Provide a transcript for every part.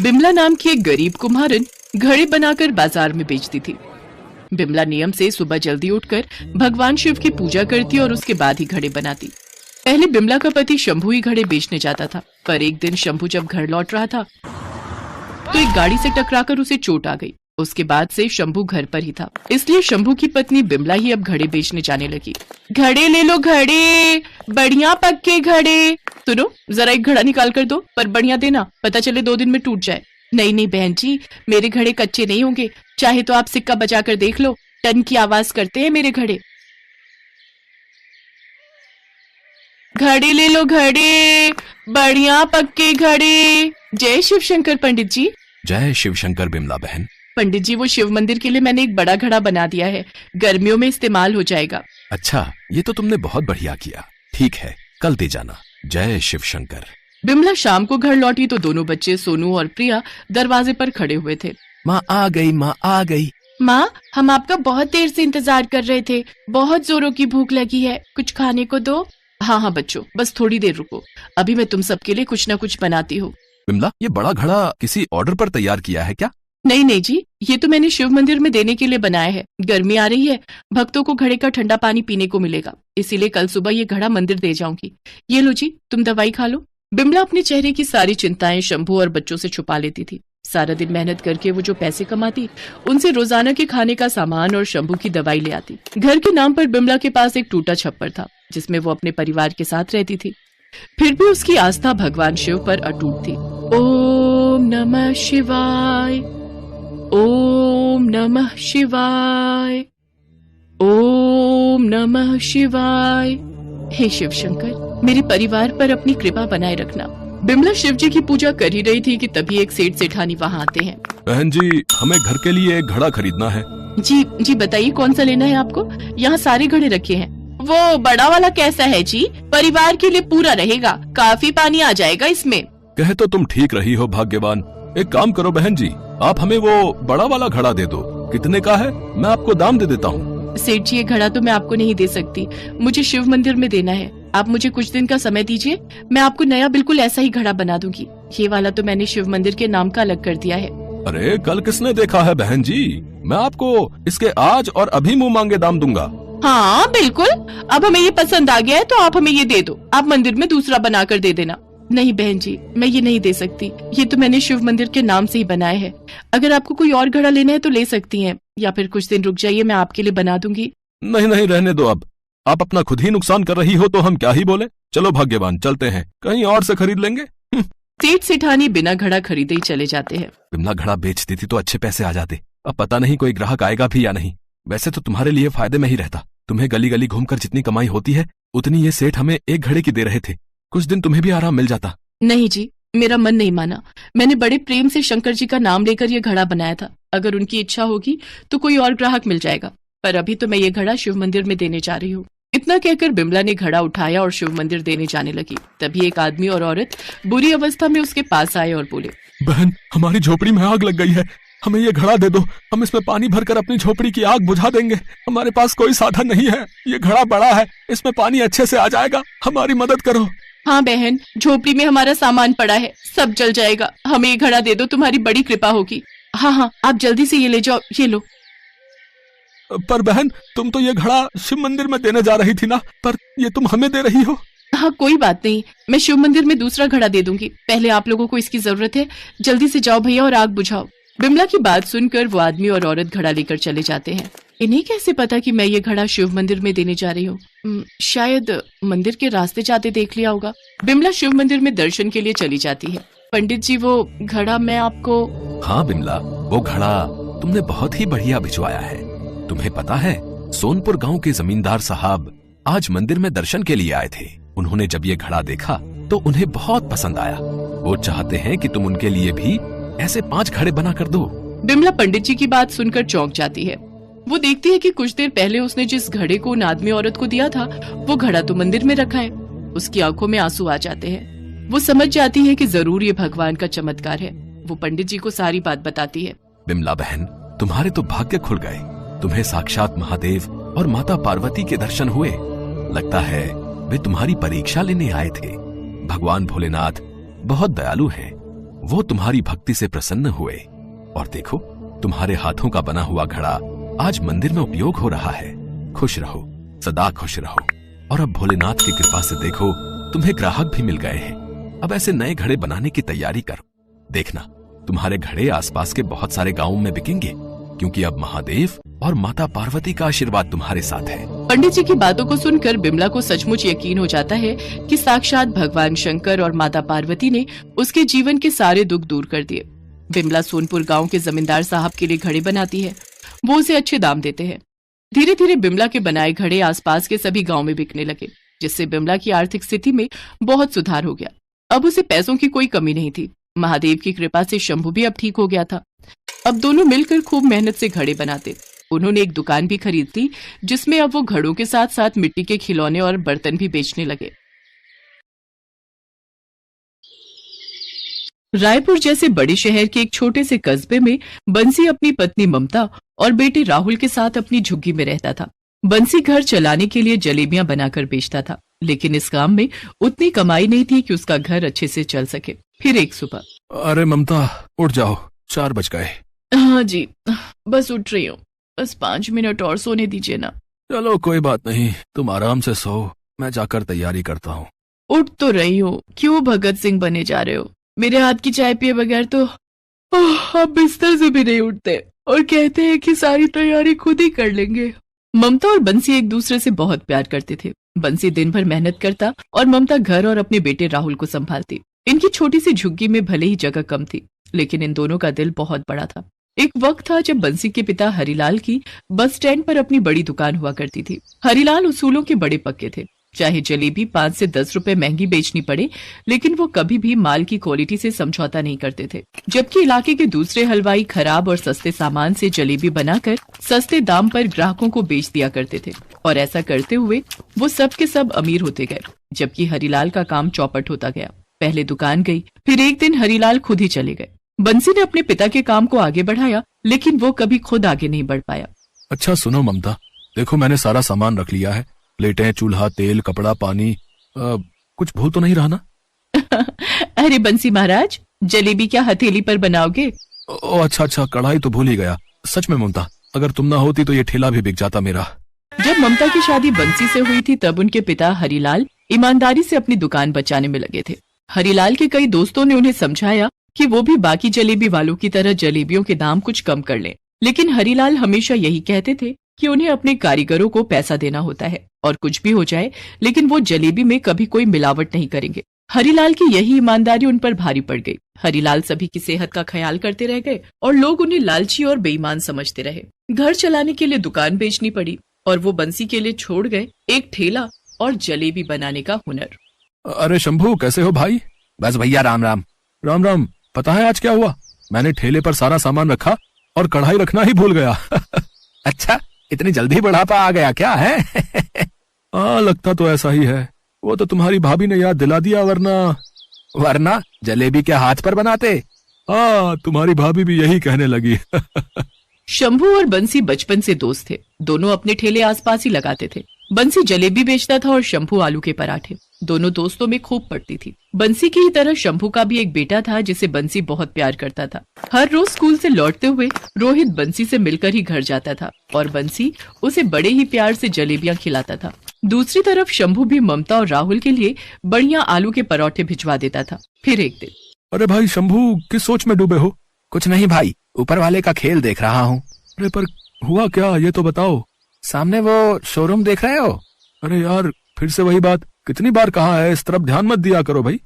बिमला नाम की एक गरीब कुम्हारन घड़े बनाकर बाजार में बेचती थी। बिमला नियम से सुबह जल्दी उठकर भगवान शिव की पूजा करती और उसके बाद ही घड़े बनाती। पहले बिमला का पति शंभू ही घड़े बेचने जाता था, पर एक दिन शंभू जब घर लौट रहा था तो एक गाड़ी से टकराकर उसे चोट आ गई। उसके बाद से शंभू घर पर ही था, इसलिए शंभू की पत्नी बिमला ही अब घड़े बेचने जाने लगी। घड़े ले लो घड़े, बढ़िया पक्के घड़े। सुनो, जरा एक घड़ा निकाल कर दो, पर बढ़िया देना, पता चले 2 दिन में टूट जाए। नहीं नहीं बहन जी, मेरे घड़े कच्चे नहीं होंगे, चाहे तो आप सिक्का बजा कर देख लो, टन की आवाज करते हैं मेरे घड़े। घड़े ले लो घड़े, बढ़िया पक्के घड़े। जय शिव शंकर पंडित जी। जय शिव शंकर बिमला बहन। पंडित जी, वो शिव मंदिर के लिए मैंने एक बड़ा घड़ा बना दिया है, गर्मियों में इस्तेमाल हो जाएगा। अच्छा, ये तो तुमने बहुत बढ़िया किया। ठीक है, कल दे जाना। जय शिव शंकर। बिमला शाम को घर लौटी तो दोनों बच्चे सोनू और प्रिया दरवाजे पर खड़े हुए थे। माँ आ गई, माँ आ गई। माँ, हम आपका बहुत देर से इंतजार कर रहे थे, बहुत जोरों की भूख लगी है, कुछ खाने को दो। हाँ हाँ बच्चों, बस थोड़ी देर रुको, अभी मैं तुम सबके लिए कुछ न कुछ बनाती हूँ। बिमला, ये बड़ा घड़ा किसी ऑर्डर पर तैयार किया है क्या? नहीं नहीं जी, ये तो मैंने शिव मंदिर में देने के लिए बनाया है। गर्मी आ रही है, भक्तों को घड़े का ठंडा पानी पीने को मिलेगा, इसीलिए कल सुबह ये घड़ा मंदिर दे जाऊंगी। ये लो जी, तुम दवाई खा लो। बिमला अपने चेहरे की सारी चिंताएं शंभू और बच्चों से छुपा लेती थी। सारा दिन मेहनत करके वो जो पैसे कमाती, उनसे रोजाना के खाने का सामान और शंभू की दवाई ले आती। घर के नाम पर बिमला के पास एक टूटा छप्पर था, जिसमें वो अपने परिवार के साथ रहती थी। फिर भी उसकी आस्था भगवान शिव पर अटूट थी। ओम नमः शिवाय, ओम नमः शिवाय, ओम नमः शिवाय। हे शिव शंकर, मेरे परिवार पर अपनी कृपा बनाए रखना। बिमला शिव जी की पूजा कर ही रही थी कि तभी एक सेठ सेठानी वहाँ आते हैं। बहन जी, हमें घर के लिए एक घड़ा खरीदना है। जी जी बताइए, कौन सा लेना है आपको? यहाँ सारे घड़े रखे हैं। वो बड़ा वाला कैसा है जी? परिवार के लिए पूरा रहेगा, काफी पानी आ जाएगा इसमें। कहे तो तुम ठीक रही हो भाग्यवान। एक काम करो बहन जी, आप हमें वो बड़ा वाला घड़ा दे दो। कितने का है, मैं आपको दाम दे देता हूँ। सेठ जी, ये घड़ा तो मैं आपको नहीं दे सकती, मुझे शिव मंदिर में देना है। आप मुझे कुछ दिन का समय दीजिए, मैं आपको नया बिल्कुल ऐसा ही घड़ा बना दूंगी। ये वाला तो मैंने शिव मंदिर के नाम का अलग कर दिया है। अरे कल किसने देखा है बहन जी, मैं आपको इसके आज और अभी मुंह मांगे दाम दूंगा। हाँ बिल्कुल, अब हमें ये पसंद आ गया है तो आप हमें ये दे दो, आप मंदिर में दूसरा बना कर दे देना। नहीं बहन जी, मैं ये नहीं दे सकती, ये तो मैंने शिव मंदिर के नाम से ही बनाया है। अगर आपको कोई और घड़ा लेना है तो ले सकती हैं, या फिर कुछ दिन रुक जाइए, मैं आपके लिए बना दूंगी। नहीं नहीं, रहने दो, अब आप अपना खुद ही नुकसान कर रही हो तो हम क्या ही बोले। चलो भाग्यवान, चलते हैं, कहीं और से खरीद लेंगे। सेठ सेठानी बिना घड़ा खरीदे ही चले जाते हैं। बिमला घड़ा बेच देती तो अच्छे पैसे आ जाते। अब पता नहीं कोई ग्राहक आएगा भी या नहीं। वैसे तो तुम्हारे लिए फायदे में ही रहता, तुम्हें गली गली घूमकर जितनी कमाई होती है उतनी ये सेठ हमें एक घड़े की दे रहे थे। कुछ दिन तुम्हें भी आराम मिल जाता। नहीं जी, मेरा मन नहीं माना। मैंने बड़े प्रेम से शंकर जी का नाम लेकर ये घड़ा बनाया था। अगर उनकी इच्छा होगी तो कोई और ग्राहक मिल जाएगा, पर अभी तो मैं ये घड़ा शिव मंदिर में देने जा रही हूँ। इतना कहकर बिमला ने घड़ा उठाया और शिव मंदिर देने जाने लगी। तभी एक आदमी और औरत बुरी अवस्था में उसके पास आए और बोले, बहन, हमारी झोपड़ी में आग लग गई है, हमें ये घड़ा दे दो, हम इसमें पानी भरकर अपनी झोपड़ी की आग बुझा देंगे। हमारे पास कोई साधन नहीं है, ये घड़ा बड़ा है, इसमें पानी अच्छे से आ जाएगा, हमारी मदद करो। हाँ बहन, झोपड़ी में हमारा सामान पड़ा है, सब जल जाएगा, हमें ये घड़ा दे दो, तुम्हारी बड़ी कृपा होगी। हाँ हाँ, आप जल्दी से ये ले जाओ, ये लो। पर बहन, तुम तो ये घड़ा शिव मंदिर में देने जा रही थी ना, पर ये तुम हमें दे रही हो। हाँ कोई बात नहीं, मैं शिव मंदिर में दूसरा घड़ा दे दूंगी, पहले आप लोगों को इसकी जरूरत है, जल्दी से जाओ भैया और आग बुझाओ। बिमला की बात सुनकर वो आदमी और औरत घड़ा लेकर चले जाते हैं। इन्हें कैसे पता कि मैं ये घड़ा शिव मंदिर में देने जा रही हूँ? शायद मंदिर के रास्ते जाते देख लिया होगा। बिमला शिव मंदिर में दर्शन के लिए चली जाती है। पंडित जी, वो घड़ा मैं आपको। हाँ बिमला, वो घड़ा तुमने बहुत ही बढ़िया भिजवाया है। तुम्हें पता है, सोनपुर गांव के जमींदार साहब आज मंदिर में दर्शन के लिए आए थे। उन्होंने जब ये घड़ा देखा तो उन्हें बहुत पसंद आया। वो चाहते हैं कि तुम उनके लिए भी ऐसे 5 घड़े बना कर दो। बिमला पंडित जी की बात सुनकर चौंक जाती है। वो देखती है कि कुछ देर पहले उसने जिस घड़े को उन आदमी औरत को दिया था, वो घड़ा तो मंदिर में रखा है। उसकी आंखों में आंसू आ जाते हैं। वो समझ जाती है कि जरूर ये भगवान का चमत्कार है। वो पंडित जी को सारी बात बताती है। बिमला बहन, तुम्हारे तो भाग्य खुल गए, तुम्हें साक्षात महादेव और माता पार्वती के दर्शन हुए। लगता है वे तुम्हारी परीक्षा लेने आए थे। भगवान भोलेनाथ बहुत दयालु हैं। वो तुम्हारी भक्ति से प्रसन्न हुए और देखो, तुम्हारे हाथों का बना हुआ घड़ा आज मंदिर में उपयोग हो रहा है। खुश रहो, सदा खुश रहो। और अब भोलेनाथ की कृपा से देखो, तुम्हें ग्राहक भी मिल गए हैं। अब ऐसे नए घड़े बनाने की तैयारी करो। देखना, तुम्हारे घड़े आसपास के बहुत सारे गांवों में बिकेंगे, क्योंकि अब महादेव और माता पार्वती का आशीर्वाद तुम्हारे साथ है। पंडित जी की बातों को सुनकर बिमला को सचमुच यकीन हो जाता है कि साक्षात भगवान शंकर और माता पार्वती ने उसके जीवन के सारे दुख दूर कर दिए। बिमला सोनपुर गांव के जमींदार साहब के लिए घड़े बनाती है। वो उसे अच्छे दाम देते हैं। धीरे धीरे बिमला के बनाए घड़े आसपास के सभी गांव में बिकने लगे, जिससे बिमला की आर्थिक स्थिति में बहुत सुधार हो गया। अब उसे पैसों की कोई कमी नहीं थी। महादेव की कृपा से शंभू भी अब ठीक हो गया था। अब दोनों मिलकर खूब मेहनत से घड़े बनाते। उन्होंने एक दुकान भी खरीद ली, जिसमें अब वो घड़ों के साथ साथ मिट्टी के खिलौने और बर्तन भी बेचने लगे। रायपुर जैसे बड़े शहर के एक छोटे से कस्बे में बंसी अपनी पत्नी ममता और बेटे राहुल के साथ अपनी झुग्गी में रहता था। बंसी घर चलाने के लिए जलेबियां बनाकर बेचता था, लेकिन इस काम में उतनी कमाई नहीं थी कि उसका घर अच्छे से चल सके। फिर एक सुबह, अरे ममता, उठ जाओ, 4 बज गए। हाँ जी, बस उठ रही हूँ। बस 5 मिनट और सोने दीजिए ना। चलो कोई बात नहीं, तुम आराम से सो, मैं जाकर तैयारी करता हूँ। उठ तो रही हूँ, क्यों भगत सिंह बने जा रहे हो? मेरे हाथ की चाय पिए बगैर तो आप बिस्तर से भी नहीं उठते और कहते हैं कि सारी तैयारी खुद ही कर लेंगे। ममता और बंसी एक दूसरे से बहुत प्यार करते थे। बंसी दिन भर मेहनत करता और ममता घर और अपने बेटे राहुल को संभालती। इनकी छोटी सी झुग्गी में भले ही जगह कम थी, लेकिन इन दोनों का दिल बहुत बड़ा था। एक वक्त था जब बंसी के पिता हरिलाल की बस स्टैंड पर अपनी बड़ी दुकान हुआ करती थी। हरिलाल उसूलों के बड़े पक्के थे। चाहे जलेबी 5 से 10 रुपए महंगी बेचनी पड़े, लेकिन वो कभी भी माल की क्वालिटी से समझौता नहीं करते थे। जबकि इलाके के दूसरे हलवाई खराब और सस्ते सामान से जलेबी बनाकर सस्ते दाम पर ग्राहकों को बेच दिया करते थे, और ऐसा करते हुए वो सब के सब अमीर होते गए, जबकि हरिलाल का काम चौपट होता गया। पहले दुकान गई, फिर एक दिन हरिलाल खुद ही चले गए। बंसी ने अपने पिता के काम को आगे बढ़ाया, लेकिन वो कभी खुद आगे नहीं बढ़ पाया। अच्छा सुनो ममता, देखो मैंने सारा सामान रख लिया है, प्लेटें, चूल्हा, तेल, कपड़ा, पानी, कुछ भूल तो नहीं रहा ना? अरे बंसी महाराज, जलेबी क्या हथेली पर बनाओगे? ओ अच्छा, कढ़ाई तो भूल ही गया। सच में ममता, अगर तुम ना होती तो ये ठेला भी बिक जाता मेरा। जब ममता की शादी बंसी से हुई थी, तब उनके पिता हरिलाल ईमानदारी से अपनी दुकान बचाने में लगे थे। हरिलाल के कई दोस्तों ने उन्हें समझाया कि वो भी बाकी जलेबी वालों की तरह जलेबियों के दाम कुछ कम कर लें, लेकिन हरिलाल हमेशा यही कहते थे कि उन्हें अपने कारीगरों को पैसा देना होता है, और कुछ भी हो जाए लेकिन वो जलेबी में कभी कोई मिलावट नहीं करेंगे। हरिलाल की यही ईमानदारी उन पर भारी पड़ गई। हरिलाल सभी की सेहत का ख्याल करते रह गए और लोग उन्हें लालची और बेईमान समझते रहे। घर चलाने के लिए दुकान बेचनी पड़ी और वो बंसी के लिए छोड़ गए एक ठेला और जलेबी बनाने का हुनर। अरे शंभू, कैसे हो भाई? बस भैया, राम राम। राम राम। पता है आज क्या हुआ? मैंने ठेले पर सारा सामान रखा और कढ़ाई रखना ही भूल गया। अच्छा, इतनी जल्दी बुढ़ापा आ गया क्या है? लगता तो ऐसा ही है। वो तो तुम्हारी भाभी ने याद दिला दिया, वरना जलेबी के हाथ पर बनाते। तुम्हारी भाभी भी यही कहने लगी। शंभू और बंसी बचपन से दोस्त थे। दोनों अपने ठेले आसपास ही लगाते थे। बंसी जलेबी बेचता था और शंभू आलू के पराठे। दोनों दोस्तों में खूब पड़ती थी। बंसी की ही तरह शंभू का भी एक बेटा था जिसे बंसी बहुत प्यार करता था। हर रोज स्कूल से लौटते हुए रोहित बंसी से मिलकर ही घर जाता था और बंसी उसे बड़े ही प्यार से जलेबियां खिलाता था। दूसरी तरफ शंभू भी ममता और राहुल के लिए बढ़िया आलू के पराठे भिजवा देता था। फिर एक दिन, अरे भाई शंभू, किस सोच में डूबे हो? कुछ नहीं भाई, ऊपर वाले का खेल देख रहा हूँ। अरे पर हुआ क्या, ये तो बताओ। सामने वो शोरूम देख रहे हो? अरे यार, फिर से वही बात। कितनी बार कहा है इस तरफ ध्यान मत दिया करो भाई।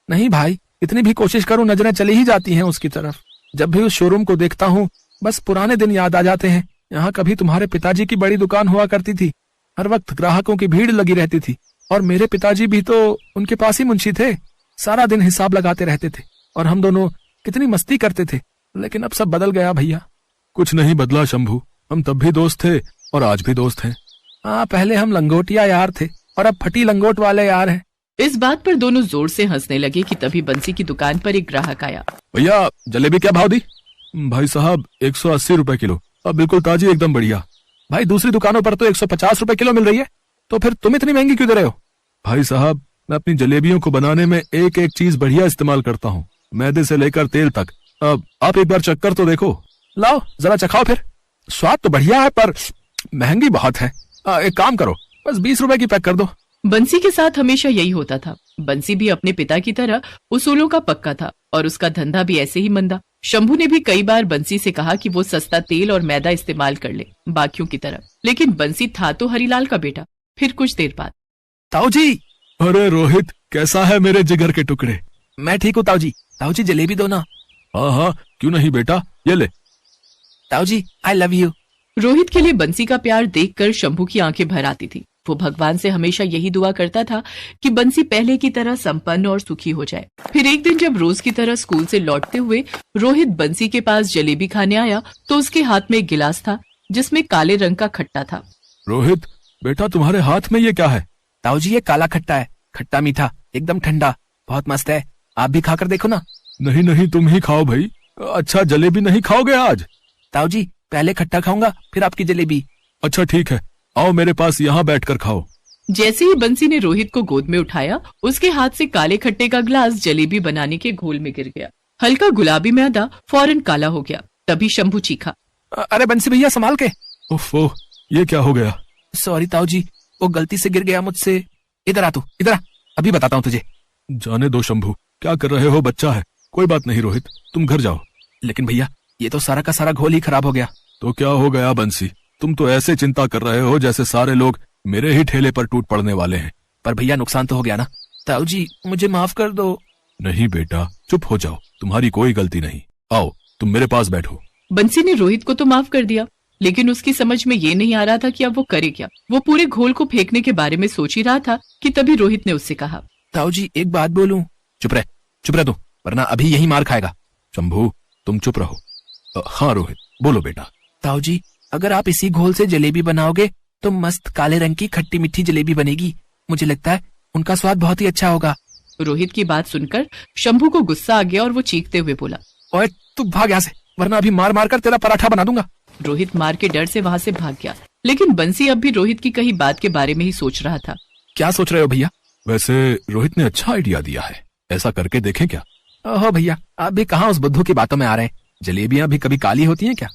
नहीं भाई, इतनी भी कोशिश करूं नजरें चली ही जाती हैं उसकी तरफ। जब भी उस शोरूम को देखता हूँ बस पुराने दिन याद आ जाते हैं। यहाँ कभी तुम्हारे पिताजी की बड़ी दुकान हुआ करती थी। हर वक्त ग्राहकों की भीड़ लगी रहती थी और मेरे पिताजी भी तो उनके पास ही मुंशी थे। सारा दिन हिसाब लगाते रहते थे और हम दोनों कितनी मस्ती करते थे। लेकिन अब सब बदल गया भैया। कुछ नहीं बदला शंभू, हम तब भी दोस्त थे और आज भी दोस्त हैं। पहले हम लंगोटिया यार थे और अब फटी लंगोट वाले यार हैं। इस बात पर दोनों जोर से हंसने लगे कि तभी बंसी की दुकान पर एक ग्राहक आया। भैया, जलेबी क्या भाव दी? भाई साहब 180 रुपए किलो, अब बिल्कुल ताजी, एकदम बढ़िया। भाई दूसरी दुकानों पर तो 150 रुपए किलो मिल रही है, तो फिर तुम इतनी महंगी क्यों दे रहे हो? भाई साहब, मैं अपनी जलेबियों को बनाने में एक एक चीज बढ़िया इस्तेमाल करता हूँ। मैदे से लेकर तेल तक। आप एक बार चक्कर तो देखो। लाओ जरा चखाओ फिर। स्वाद तो बढ़िया है पर महंगी बहुत है। एक काम करो, बस 20 रुपए की पैक कर दो। बंसी के साथ हमेशा यही होता था। बंसी भी अपने पिता की तरह उसूलों का पक्का था और उसका धंधा भी ऐसे ही मंदा। शंभू ने भी कई बार बंसी से कहा कि वो सस्ता तेल और मैदा इस्तेमाल कर ले बाकियों की तरह, लेकिन बंसी था तो हरीलाल का बेटा। फिर कुछ देर बाद, ताऊ जी। अरे रोहित, कैसा है मेरे जिगर के टुकड़े? मैं ठीक हूँ ताऊ जी। ताऊ जी जलेबी दो ना। हाँ हाँ, क्यों नहीं बेटा, ये ले। ताऊ जी आई लव यू। रोहित के लिए बंसी का प्यार देखकर शंभू की आंखें भर आती थी। वो भगवान से हमेशा यही दुआ करता था कि बंसी पहले की तरह संपन्न और सुखी हो जाए। फिर एक दिन जब रोज की तरह स्कूल से लौटते हुए रोहित बंसी के पास जलेबी खाने आया तो उसके हाथ में एक गिलास था जिसमें काले रंग का खट्टा था। रोहित बेटा, तुम्हारे हाथ में ये क्या है? ताऊ जी ये काला खट्टा है, खट्टा मीठा, एकदम ठंडा, बहुत मस्त है। आप भी खाकर देखो ना। नहीं नहीं, तुम ही खाओ भाई। अच्छा, जलेबी नहीं खाओगे आज? ताऊ जी पहले खट्टा खाऊंगा फिर आपकी जलेबी। अच्छा ठीक है, आओ मेरे पास यहाँ बैठकर खाओ। जैसे ही बंसी ने रोहित को गोद में उठाया, उसके हाथ से काले खट्टे का ग्लास जलेबी बनाने के घोल में गिर गया। हल्का गुलाबी मैदा फौरन काला हो गया। तभी शंभू चीखा, अरे बंसी भैया संभाल के। ओफो, ये क्या हो गया? सॉरी ताऊ जी, वो गलती से गिर गया मुझसे। इधर आ तू, इधर आ, अभी बताता हूँ तुझे। जाने दो शंभू, क्या कर रहे हो, बच्चा है। कोई बात नहीं रोहित, तुम घर जाओ। लेकिन भैया ये तो सारा का सारा घोल ही खराब हो गया। तो क्या हो गया बंसी? तुम तो ऐसे चिंता कर रहे हो जैसे सारे लोग मेरे ही ठेले पर टूट पड़ने वाले हैं। पर भैया नुकसान तो हो गया ना। ताऊ जी मुझे माफ कर दो। नहीं बेटा, चुप हो जाओ, तुम्हारी कोई गलती नहीं। आओ तुम मेरे पास बैठो। बंसी ने रोहित को तो माफ कर दिया, लेकिन उसकी समझ में ये नहीं आ रहा था कि अब वो करे क्या। वो पूरे घोल को फेंकने के बारे में सोच ही रहा था कि तभी रोहित ने उससे कहा, ताऊ जी एक बात बोलूं? चुप रह तू, वरना अभी यही मार खाएगा। शंभू तुम चुप रहो। हाँ रोहित बोलो बेटा। ताऊ जी अगर आप इसी घोल से जलेबी बनाओगे तो मस्त काले रंग की खट्टी मीठी जलेबी बनेगी। मुझे लगता है उनका स्वाद बहुत ही अच्छा होगा। रोहित की बात सुनकर शंभू को गुस्सा आ गया और वो चीखते हुए बोला, ओए तू भाग यहाँ से, वरना अभी मार मार कर तेरा पराठा बना दूंगा। रोहित मार के डर से वहाँ से भाग गया। लेकिन बंसी अब भी रोहित की कही बात के बारे में ही सोच रहा था। क्या सोच रहे हो भैया? वैसे रोहित ने अच्छा आइडिया दिया है, ऐसा करके देखें क्या? ओहो भैया, आप भी कहाँ उस बुद्धू की बातों में आ रहे हैं। जलेबियां भी कभी काली होती हैं क्या?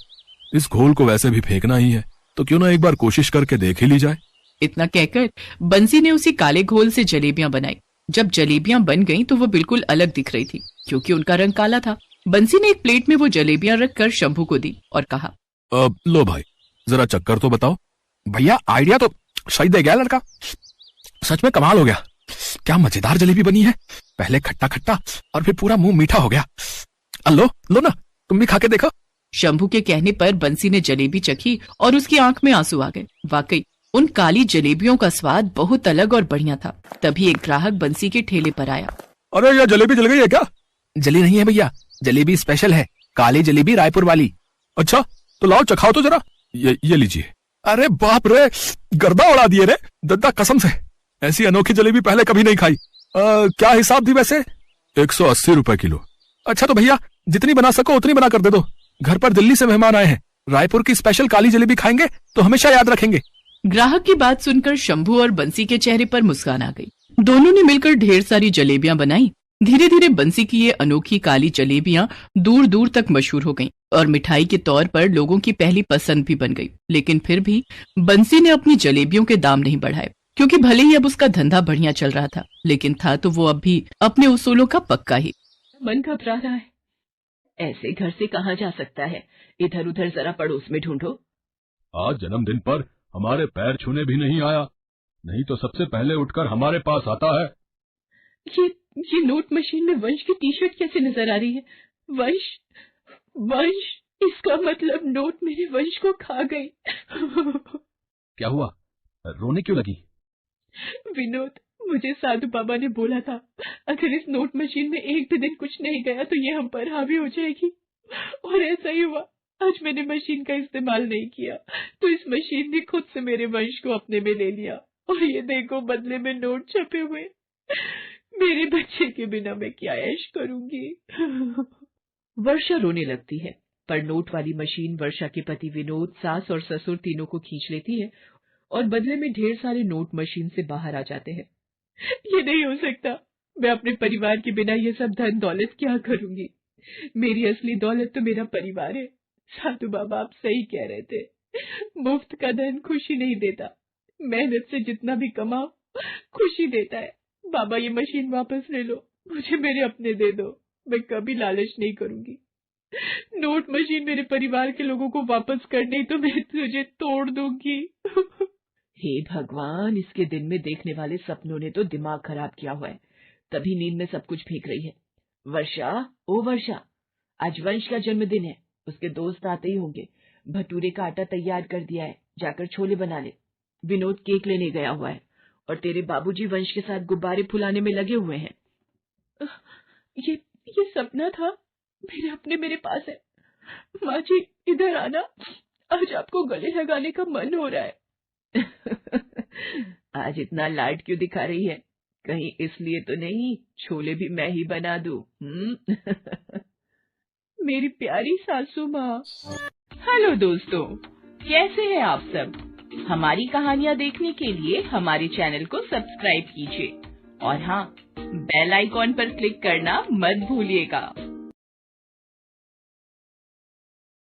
इस घोल को वैसे भी फेंकना ही है, तो क्यों ना एक बार कोशिश करके देख ही ली जाए। इतना कहकर बंसी ने उसी काले घोल से जलेबियां बनाई। जब जलेबियां बन गईं तो वो बिल्कुल अलग दिख रही थी क्योंकि उनका रंग काला था। बंसी ने एक प्लेट में वो जलेबियां रखकर शंभू को दी और कहा, लो भाई जरा चक्कर तो बताओ। भैया आइडिया तो सही दे गया लड़का, सच में कमाल हो गया। क्या मजेदार जलेबी बनी है, पहले खट्टा खट्टा और फिर पूरा मुंह मीठा हो गया। लो लो ना, तुम भी खा के देखो। शंभू के कहने पर बंसी ने जलेबी चखी और उसकी आंख में आंसू आ गए। वाकई उन काली जलेबियों का स्वाद बहुत अलग और बढ़िया था। तभी एक ग्राहक बंसी के ठेले पर आया। अरे यह जलेबी जल गई है क्या? जली नहीं है भैया, जलेबी स्पेशल है, काली जलेबी रायपुर वाली। अच्छा तो लाओ चखाओ तो जरा। ये लीजिए। अरे बाप रे, गर्दा उड़ा दिए रे दद्दा, कसम से ऐसी अनोखी जलेबी पहले कभी नहीं खाई। क्या हिसाब थी वैसे? 180 रुपए किलो। अच्छा तो भैया जितनी बना सको उतनी बना कर दे दो, घर पर दिल्ली से मेहमान आए हैं, रायपुर की स्पेशल काली जलेबी खाएंगे तो हमेशा याद रखेंगे। ग्राहक की बात सुनकर शंभू और बंसी के चेहरे पर मुस्कान आ गई। दोनों ने मिलकर ढेर सारी जलेबियां बनाई। धीरे धीरे बंसी की ये अनोखी काली जलेबियां दूर दूर तक मशहूर हो गईं और मिठाई के तौर पर लोगों की पहली पसंद भी बन गई। लेकिन फिर भी बंसी ने अपनी जलेबियों के दाम नहीं बढ़ाए, क्योंकि भले ही अब उसका धंधा बढ़िया चल रहा था, लेकिन था तो वो अब भी अपने उसूलों का पक्का ही। मन घबरा रहा है, ऐसे घर से कहाँ जा सकता है, इधर उधर जरा पड़ोस में ढूंढो। आज जन्मदिन पर हमारे पैर छूने भी नहीं आया, नहीं तो सबसे पहले उठकर हमारे पास आता है। ये नोट मशीन में वंश की टी शर्ट कैसे नजर आ रही है? वंश वंश, इसका मतलब नोट मेरे वंश को खा गई। क्या हुआ, रोने क्यों लगी? विनोद, मुझे साधु बाबा ने बोला था अगर इस नोट मशीन में एक भी दिन कुछ नहीं गया तो ये हम पर हावी हो जाएगी, और ऐसा ही हुआ। आज मैंने मशीन का इस्तेमाल नहीं किया तो इस मशीन ने खुद से मेरे वंश को अपने में ले लिया, और ये देखो बदले में नोट छपे हुए। मेरे बच्चे के बिना मैं क्या ऐश करूंगी। वर्षा रोने लगती है, पर नोट वाली मशीन वर्षा के पति विनोद, सास और ससुर तीनों को खींच लेती है और बदले में ढेर सारे नोट मशीन से बाहर आ जाते हैं। ये नहीं हो सकता, मैं अपने परिवार के बिना ये सब धन दौलत क्या करूंगी। मेरी असली दौलत तो मेरा परिवार है। साधु बाबा आप सही कह रहे थे, मुफ्त का धन खुशी नहीं देता, मेहनत से जितना भी कमाओ खुशी देता है। बाबा ये मशीन वापस ले लो, मुझे मेरे अपने दे दो, मैं कभी लालच नहीं करूंगी। नोट मशीन मेरे परिवार के लोगों को वापस कर, नहीं तो मैं तुझे तोड़ दूंगी। हे भगवान, इसके दिन में देखने वाले सपनों ने तो दिमाग खराब किया हुआ है, तभी नींद में सब कुछ फेंक रही है। वर्षा, ओ वर्षा, आज वंश का जन्मदिन है, उसके दोस्त आते ही होंगे। भटूरे का आटा तैयार कर दिया है, जाकर छोले बना ले। विनोद केक लेने गया हुआ है और तेरे बाबूजी वंश के साथ गुब्बारे फुलाने में लगे हुए हैं। ये सपना था, मेरे अपने मेरे पास है। माँ जी इधर आना, आज आपको गले लगाने का मन हो रहा है। आज इतना लाड क्यों दिखा रही है? कहीं इसलिए तो नहीं छोले भी मैं ही बना दूं? मेरी प्यारी सासू माँ। हेलो दोस्तों, कैसे हैं आप सब? हमारी कहानियाँ देखने के लिए हमारे चैनल को सब्सक्राइब कीजिए और हाँ, बेल आइकॉन पर क्लिक करना मत भूलिएगा।